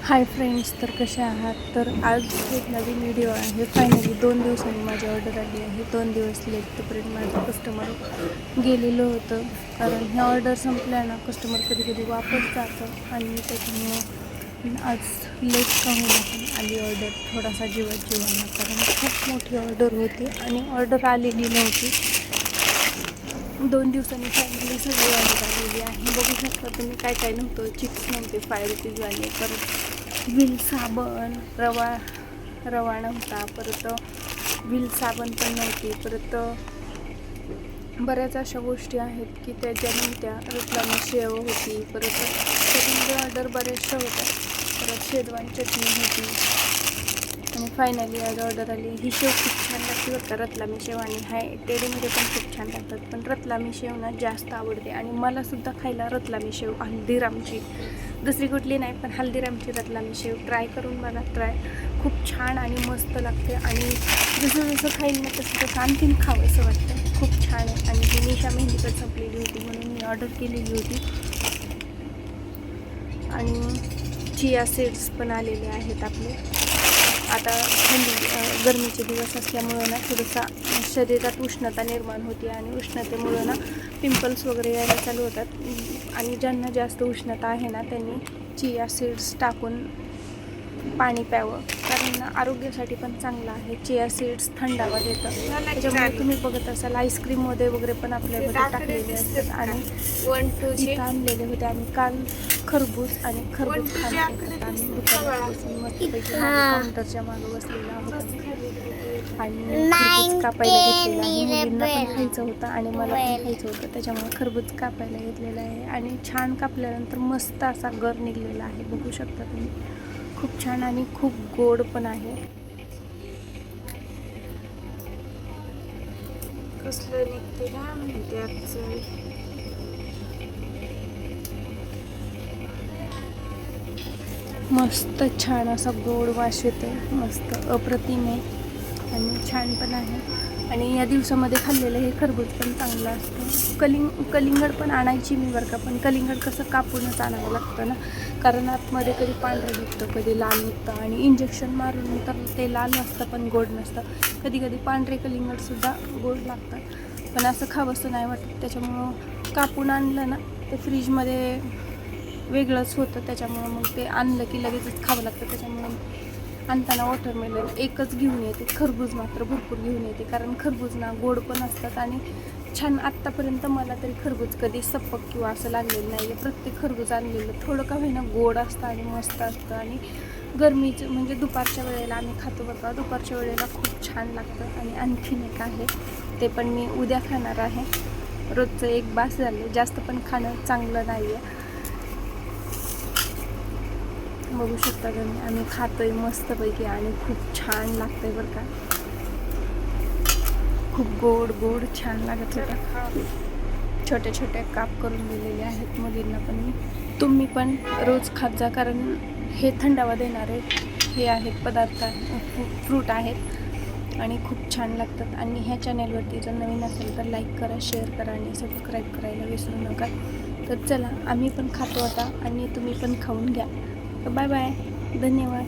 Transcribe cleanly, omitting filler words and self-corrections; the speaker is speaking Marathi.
हाय फ्रेंड्स, तर कसे आहात? तर आज एक नवीन व्हिडिओ आहे. फायनली 2 दिवसांनी माझी ऑर्डर आली आहे. 2 दिवस लेट तोपर्यंत माझं कस्टमर गेलेलं होतं, कारण ह्या ऑर्डर संपल्या ना कस्टमर कधी कधी वापस जातं आणि त्याच्यामुळं आज लेट का होईना पण आली ऑर्डर. थोडासा जीवात जीवाना, कारण खूप मोठी ऑर्डर होती आणि ऑर्डर आलेली नव्हती. 2 दिवसांनी फायनली सगळी ऑर्डर आलेली आहे. बघू शकता तुम्ही काय काय नव्हतं. चिप्स नव्हते, 5 रुपीज वाले, परत व्हील साबण, रवा नव्हता, परत व्हील साबण पण नव्हती, परत बऱ्याच अशा गोष्टी आहेत की त्याच्या नव्हत्या. रतलामी शेव होती, परत त्याच्यामध्ये ऑर्डर बऱ्याचशा होत्या. परत शेजवान चटणी होती आणि फायनली आज ऑर्डर आली. ही शेव खूप छान लागते बरं का, रतलामी शेव. आणि हाय टेडीमध्ये पण खूप छान लागतात, पण रतलामी शेव ना जास्त आवडते. आणि मलासुद्धा खायला रतलामी शेव, हल्दीरामची, दुसरी कुठली नाही, पण हल्दीरामची रतलामी शेव ट्राय करून बघा. खूप छान आणि मस्त लागते. आणि जसं जसं खाईल ना तसं तसं आणखीन खावं असं वाटतं. खूप छान आहे. आणि ही निशा मेहंदीकडे संपलेली होती म्हणून मी ऑर्डर केलेली होती. आणि चिया सीड्स पण आलेले आहेत आपले. आता गरमीचे दिवस असल्यामुळं ना थोडंसा शरीरात उष्णता निर्माण होते आणि उष्णतेमुळं ना पिंपल्स वगैरे यायला चालू होतात. आणि ज्यांना जास्त उष्णता आहे ना त्यांनी चिया सीड्स टाकून पाणी प्यावं, कारण आरोग्यासाठी पण चांगलं आहे. चिया सीड्स थंडावा देतं. त्याच्यामुळे तुम्ही बघत असाल आईस्क्रीममध्ये वगैरे पण आपल्याकडे टाकलेले असतात. आणि इथं आणलेले होते आम्ही काल खरबूज, आणि खरबूज खाण्यात आम्ही दुकानात बसून मस्तपैकी काउंटरच्या मागं बसलेला आहोत आणि खरबूज कापायला घेतलेला आहे. मुलींना पण खायचं होतं आणि मला पण खायचं होतं, त्याच्यामुळे खरबूज कापायला घेतलेला आहे. आणि छान कापल्यानंतर मस्त असा गर निघलेला आहे, बघू शकता तुम्ही. खूप छान आणि खूप गोड पण आहे. कसलं निघते ना त्याच मस्त छान असा गोड वास येतो, मस्त अप्रतिम आहे आणि छान पण आहे. आणि या दिवसामध्ये खाल्लेलं हे खरबूज पण चांगलं असतं. कलिंगड पण आणायची मी बरं का, पण कलिंगड कसं कापूनच आणावं लागतं ना, कारण आतमध्ये कधी पांढरं निघतं, कधी लाल निघतं. आणि इंजेक्शन मारून तर ते लाल असतं पण गोड नसतं. कधी कधी पांढरे कलिंगडसुद्धा गोड लागतात, पण असं खावंसं नाही वाटत. त्याच्यामुळं कापून आणलं ना ते फ्रीजमध्ये वेगळंच होतं, त्याच्यामुळं मग ते आणलं की लगेचच खावं लागतं. त्याच्यामुळं आणताना वॉटरमेलन एकच घेऊन येते, खरबूज मात्र भरपूर घेऊन येते, कारण खरबूज ना गोड पण असतात आणि छान. आत्तापर्यंत मला तरी खरबूज कधी सपक किंवा असं लागलेलं नाही आहे. प्रत्येक खरबूज आणलेलं थोडं का होईना गोड असतं आणि मस्त असतं. आणि गरमीचं म्हणजे दुपारच्या वेळेला आम्ही खातो बघा, दुपारच्या वेळेला खूप छान लागतं. आणि आणखीन एक आहे, ते पण मी उद्या खाणार आहे. रोजचं एक बास झालं, जास्त पण खाणं चांगलं नाही आहे. बघू शकता तुम्ही, आम्ही खातोय मस्तपैकी आणि खूप छान लागतंय बरं का. खूप गोड गोड छान लागत होतं. छोटे छोटे काप करून दिलेले आहेत मुलींना पण मी. तुम्ही पण रोज खात जा, कारण हे थंडावा देणारे हे आहेत पदार्थ, फ्रूट आहेत आणि खूप छान लागतात. आणि ह्या चॅनेलवरती जर नवीन असेल तर लाईक करा, शेअर करा आणि सबस्क्राईब करायला विसरू नका. तर चला, आम्ही पण खातो आता आणि तुम्ही पण खाऊन घ्या. बाय बाय, धन्यवाद.